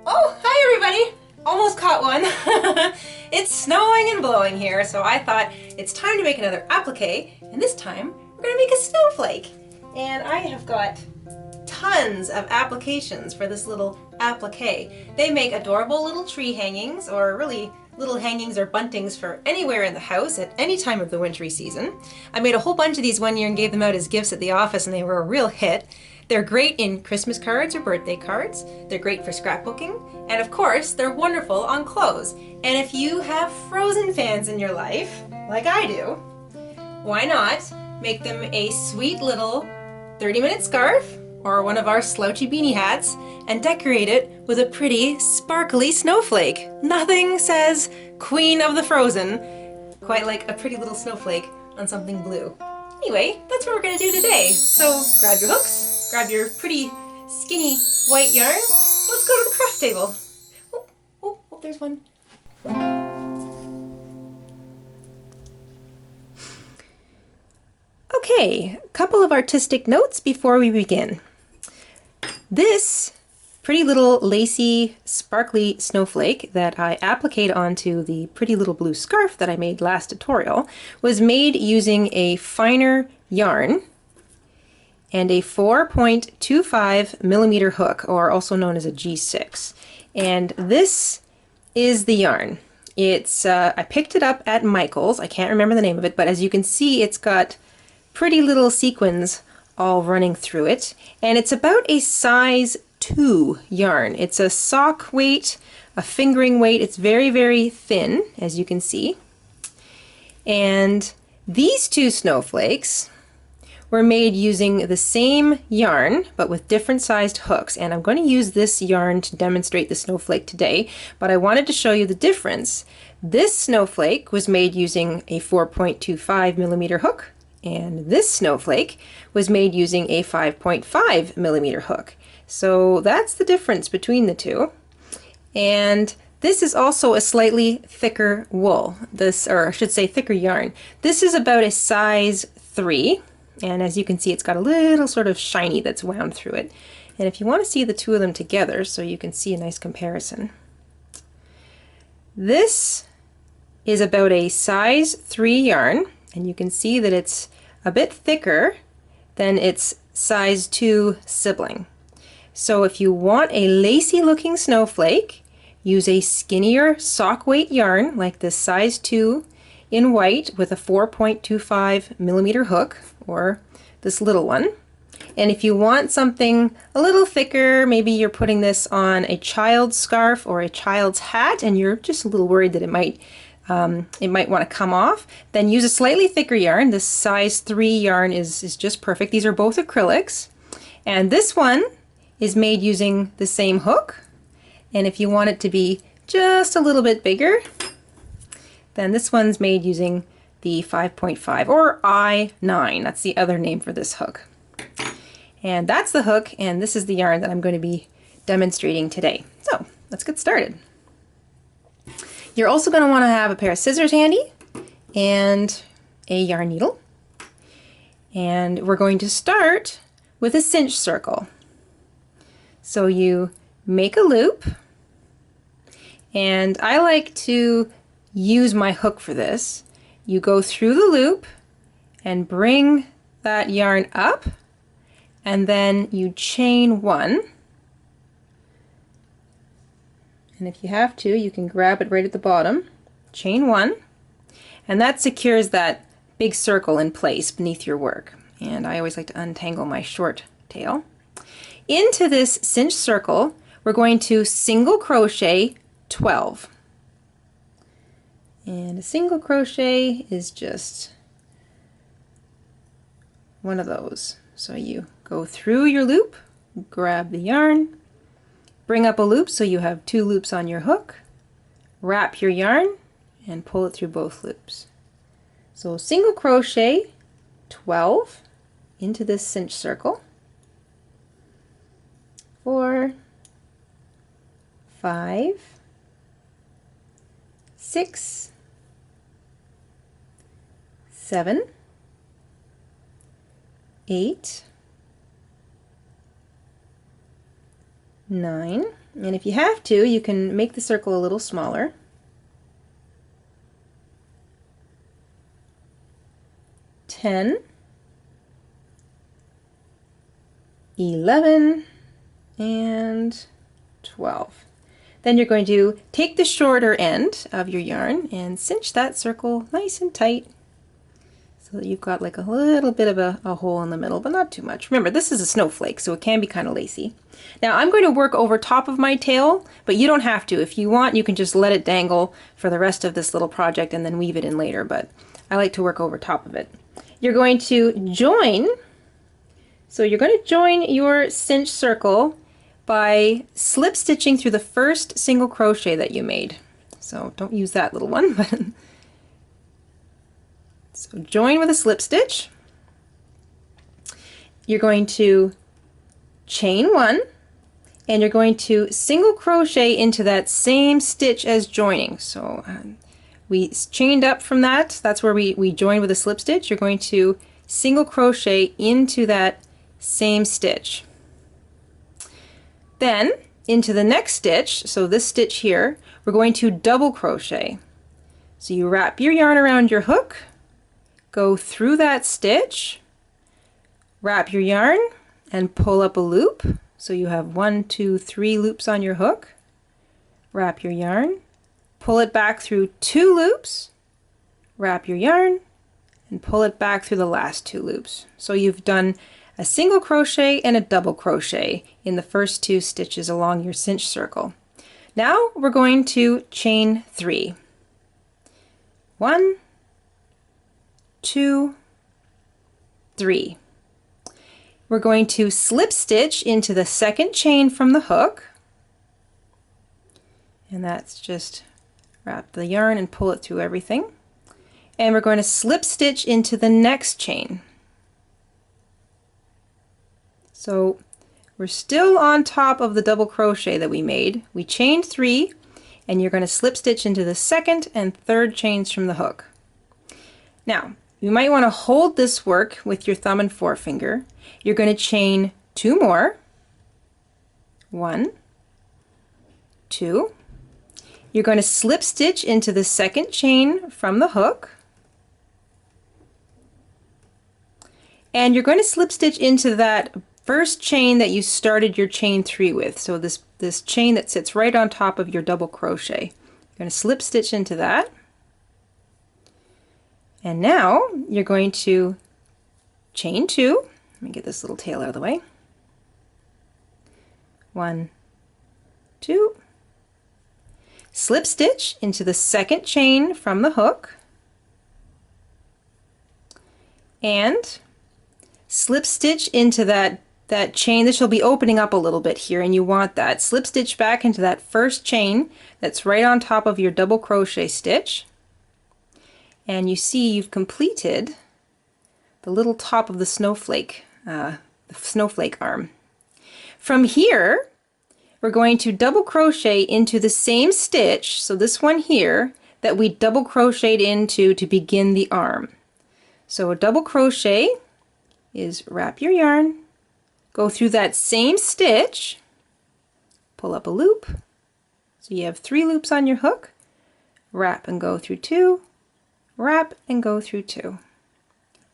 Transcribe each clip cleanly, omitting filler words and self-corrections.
Oh, hi everybody! Almost caught one. It's snowing and blowing here, so I thought it's time to make another applique, and this time we're going to make a snowflake. And I have got tons of applications for this little applique. They make adorable little tree hangings, or really little hangings or buntings for anywhere in the house at any time of the wintry season. I made a whole bunch of these one year and gave them out as gifts at the office, and they were a real hit. They're great in Christmas cards or birthday cards. They're great for scrapbooking. And of course, they're wonderful on clothes. And if you have Frozen fans in your life, like I do, why not make them a sweet little 30-minute scarf or one of our slouchy beanie hats and decorate it with a pretty sparkly snowflake. Nothing says Queen of the Frozen quite like a pretty little snowflake on something blue. Anyway, that's what we're going to do today. So grab your hooks, grab your pretty skinny white yarn. Let's go to the craft table. Oh, there's one. Okay, a couple of artistic notes before we begin. This pretty little lacy, sparkly snowflake that I appliqued onto the pretty little blue scarf that I made last tutorial was made using a finer yarn and a 4.25 millimeter hook, or also known as a G6. And this is the yarn. It's I picked it up at Michael's. I can't remember the name of it, but as you can see, it's got pretty little sequins all running through it, and it's about a size 2 yarn. It's a sock weight, a fingering weight. It's very, very thin, as you can see. And these two snowflakes were made using the same yarn, but with different sized hooks. And I'm going to use this yarn to demonstrate the snowflake today, but I wanted to show you the difference. This snowflake was made using a 4.25 millimeter hook, and this snowflake was made using a 5.5 millimeter hook. So that's the difference between the two. And this is also a slightly thicker wool, or I should say thicker yarn. This is about a size 3, and as you can see, it's got a little sort of shiny that's wound through it. And if you want to see the two of them together so you can see a nice comparison, this is about a size 3 yarn, and you can see that it's a bit thicker than its size 2 sibling. So if you want a lacy looking snowflake, use a skinnier sock weight yarn like this size 2 in white with a 4.25 millimeter hook, or this little one. And if you want something a little thicker, maybe you're putting this on a child's scarf or a child's hat and you're just a little worried that it might want to come off, then use a slightly thicker yarn. This size 3 yarn is just perfect. These are both acrylics, and this one is made using the same hook. And if you want it to be just a little bit bigger, then this one's made using the 5.5 or I9. That's the other name for this hook. And that's the hook, and this is the yarn that I'm going to be demonstrating today. So let's get started. You're also going to want to have a pair of scissors handy and a yarn needle. And we're going to start with a cinch circle. So you make a loop, and I like to use my hook for this. You go through the loop and bring that yarn up, and then you chain 1. And if you have to, you can grab it right at the bottom, chain 1, and that secures that big circle in place beneath your work. And I always like to untangle my short tail. into this cinched circle, we're going to single crochet 12. And a single crochet is just one of those. So you go through your loop, grab the yarn, bring up a loop so you have 2 loops on your hook, wrap your yarn, and pull it through both loops. So single crochet 12 into this cinched circle. 4, 5, 6, 7, 8, 9, and if you have to, you can make the circle a little smaller. 10, 11, and 12. Then you're going to take the shorter end of your yarn and cinch that circle nice and tight so that you've got like a little bit of a hole in the middle, but not too much. Remember, this is a snowflake, so it can be kind of lacy. Now I'm going to work over top of my tail, but you don't have to. If you want, you can just let it dangle for the rest of this little project and then weave it in later, but I like to work over top of it. You're going to join, so you're going to join your cinched circle by slip stitching through the first single crochet that you made. So don't use that little one, but so join with a slip stitch. You're going to chain 1 and you're going to single crochet into that same stitch as joining. So we chained up from that. That's where we joined with a slip stitch. You're going to single crochet into that same stitch. Then into the next stitch, so this stitch here, we're going to double crochet. So you wrap your yarn around your hook, go through that stitch, wrap your yarn, and pull up a loop. So you have 1, 2, 3 loops on your hook. Wrap your yarn, pull it back through 2 loops, wrap your yarn, and pull it back through the last 2 loops. So you've done a single crochet and a double crochet in the first 2 stitches along your cinched circle. Now we're going to chain 3. 1, 2, 3. We're going to slip stitch into the second chain from the hook, and that's just wrap the yarn and pull it through everything. And we're going to slip stitch into the next chain. So we're still on top of the double crochet that we made. We chained 3 and you're going to slip stitch into the second and third chains from the hook. Now you might want to hold this work with your thumb and forefinger. You're going to chain 2 more. 1, 2. You're going to slip stitch into the second chain from the hook. And you're going to slip stitch into that first chain that you started your chain 3 with. So this chain that sits right on top of your double crochet. You're going to slip stitch into that. And now you're going to chain 2. Let me get this little tail out of the way. 1, 2. Slip stitch into the second chain from the hook. And slip stitch into that chain. This will be opening up a little bit here and you want that. Slip stitch back into that first chain that's right on top of your double crochet stitch. And you see you've completed the little top of the snowflake arm. From here, we're going to double crochet into the same stitch, so this one here, that we double crocheted into to begin the arm. So a double crochet is wrap your yarn, go through that same stitch, pull up a loop, so you have 3 loops on your hook, wrap and go through 2, wrap and go through 2.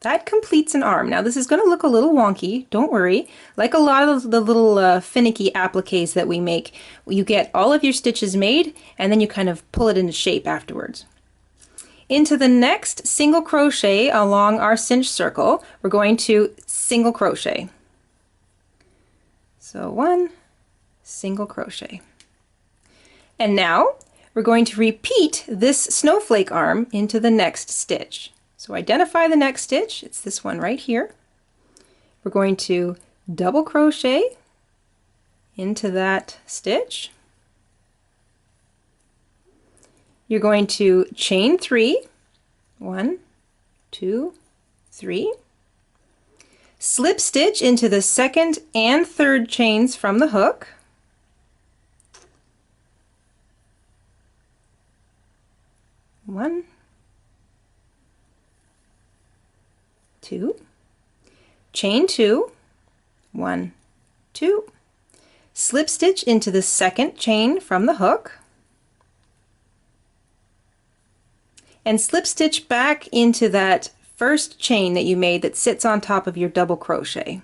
That completes an arm. Now this is going to look a little wonky, don't worry. Like a lot of the little finicky appliques that we make, you get all of your stitches made and then you kind of pull it into shape afterwards. Into the next single crochet along our cinched circle, we're going to single crochet. So 1 single crochet. And now we're going to repeat this snowflake arm into the next stitch. So identify the next stitch, it's this one right here. We're going to double crochet into that stitch. You're going to chain 3, 1, 2, 3. Slip stitch into the second and third chains from the hook. One, 2, chain 2, 1, 2, slip stitch into the second chain from the hook, and slip stitch back into that first chain that you made that sits on top of your double crochet.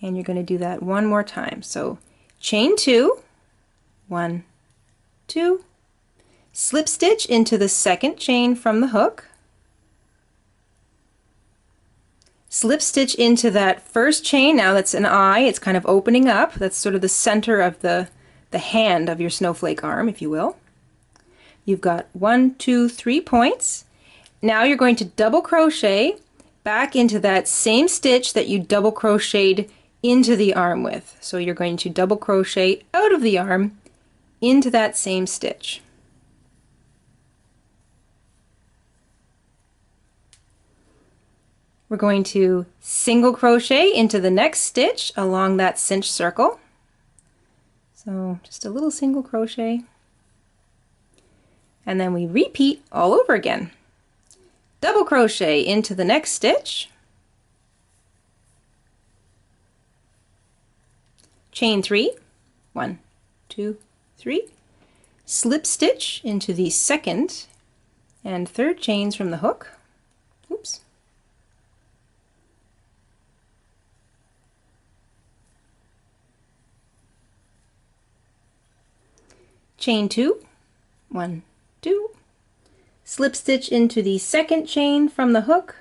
And you're going to do that one more time. So chain 2, 1, 2, slip stitch into the second chain from the hook, slip stitch into that first chain. Now that's an eye, it's kind of opening up. That's sort of the center of the hand of your snowflake arm, if you will. You've got 1, 2, 3 points. Now you're going to double crochet back into that same stitch that you double crocheted into the arm with. So you're going to double crochet out of the arm into that same stitch. We're going to single crochet into the next stitch along that cinched circle. So just a little single crochet. And then we repeat all over again. Double crochet into the next stitch. Chain 3, 1, 2, 3. Slip stitch into the second and third chains from the hook. Oops. Chain 2, 1, 2, slip stitch into the second chain from the hook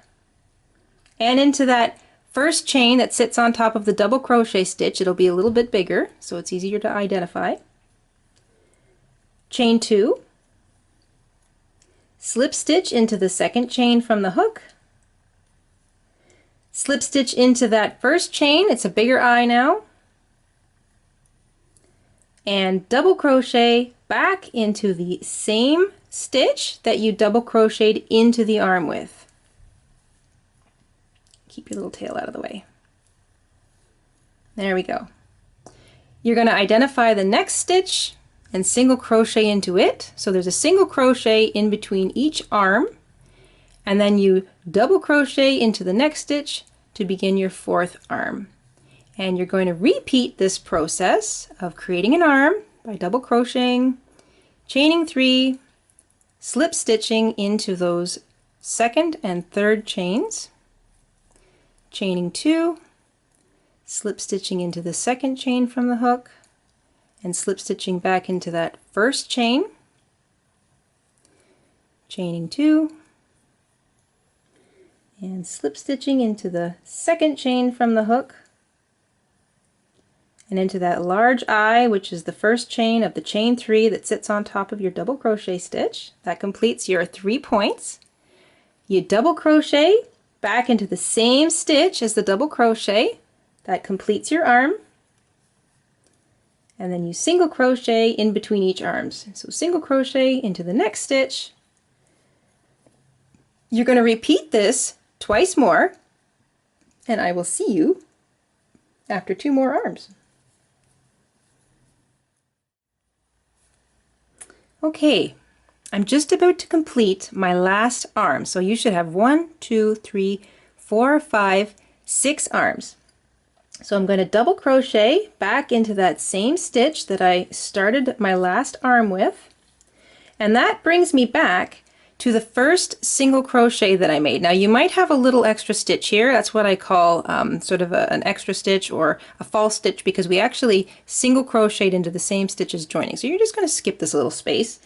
and into that first chain that sits on top of the double crochet stitch. It'll be a little bit bigger so it's easier to identify. Chain 2, slip stitch into the second chain from the hook, slip stitch into that first chain, it's a bigger eye now, and double crochet back into the same stitch that you double crocheted into the arm with. Keep your little tail out of the way. There we go. You're going to identify the next stitch and single crochet into it. So there's a single crochet in between each arm, and then you double crochet into the next stitch to begin your fourth arm. And you're going to repeat this process of creating an arm by double crocheting, chaining 3, slip stitching into those second and third chains, chaining 2, slip stitching into the second chain from the hook, and slip stitching back into that first chain, chaining 2, and slip stitching into the second chain from the hook, and into that large eye, which is the first chain of the chain 3 that sits on top of your double crochet stitch. That completes your 3 points. You double crochet back into the same stitch as the double crochet. That completes your arm. And then you single crochet in between each arms. So single crochet into the next stitch. You're going to repeat this twice more, and I will see you after 2 more arms. Okay, I'm just about to complete my last arm. So you should have 1, 2, 3, 4, 5, 6 arms. So I'm going to double crochet back into that same stitch that I started my last arm with, and that brings me back to the first single crochet that I made. Now you might have a little extra stitch here. That's what I call sort of an extra stitch or a false stitch, because we actually single crocheted into the same stitch as joining. So you're just going to skip this little space.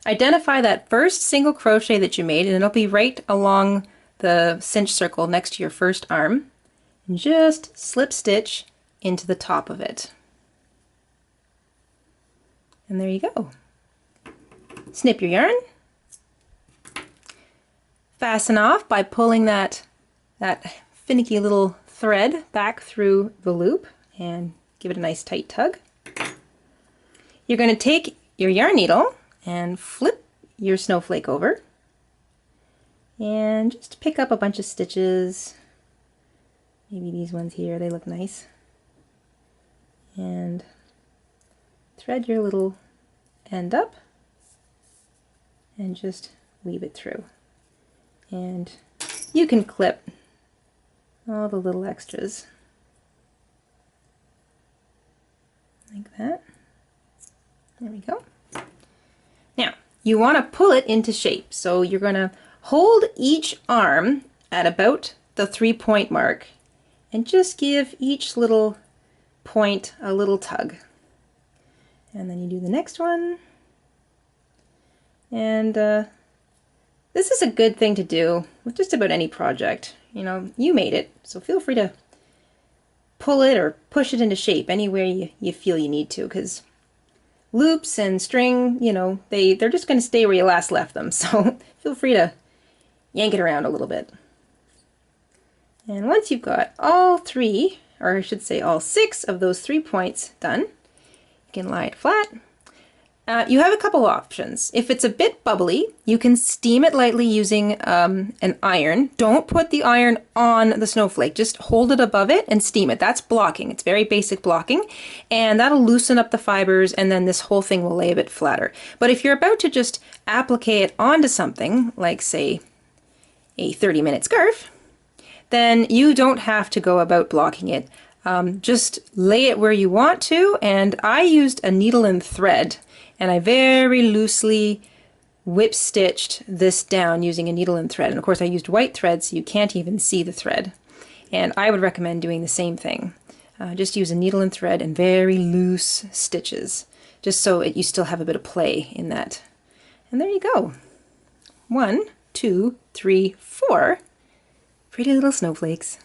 Identify that first single crochet that you made, and it'll be right along the cinch circle next to your first arm. and just slip stitch into the top of it. And there you go. Snip your yarn. Fasten off by pulling that finicky little thread back through the loop and give it a nice tight tug. You're going to take your yarn needle and flip your snowflake over and just pick up a bunch of stitches. Maybe these ones here, they look nice. And thread your little end up and just weave it through. And you can clip all the little extras like that. There we go. Now, you want to pull it into shape. So you're going to hold each arm at about the 3-point mark and just give each little point a little tug. And then you do the next one. And this is a good thing to do with just about any project. You know, you made it, so feel free to pull it or push it into shape anywhere you feel you need to, because loops and string, you know, they're just going to stay where you last left them. So feel free to yank it around a little bit. And once you've got all 3, or I should say all 6 of those 3 points done, you can lie it flat. You have a couple options. If it's a bit bubbly, you can steam it lightly using an iron. Don't put the iron on the snowflake. Just hold it above it and steam it. That's blocking. It's very basic blocking, and that'll loosen up the fibers, and then this whole thing will lay a bit flatter. But if you're about to just applique it onto something, like say a 30-minute scarf, then you don't have to go about blocking it. Just lay it where you want to, and I used a needle and thread, and I very loosely whip stitched this down using a needle and thread. And of course I used white thread, so you can't even see the thread. And I would recommend doing the same thing. Just use a needle and thread and very loose stitches, just so you still have a bit of play in that. And there you go. 1, 2, 3, 4 pretty little snowflakes.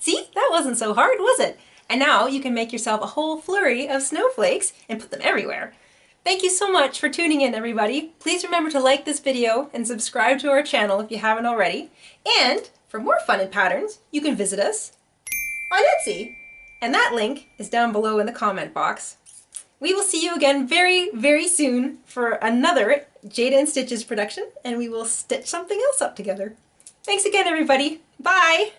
See, that wasn't so hard, was it? And now you can make yourself a whole flurry of snowflakes and put them everywhere. Thank you so much for tuning in, everybody. Please remember to like this video and subscribe to our channel if you haven't already. And for more fun and patterns, you can visit us on Etsy. And that link is down below in the comment box. We will see you again very, very soon for another Jayda and Stitches production, and we will stitch something else up together. Thanks again, everybody. Bye!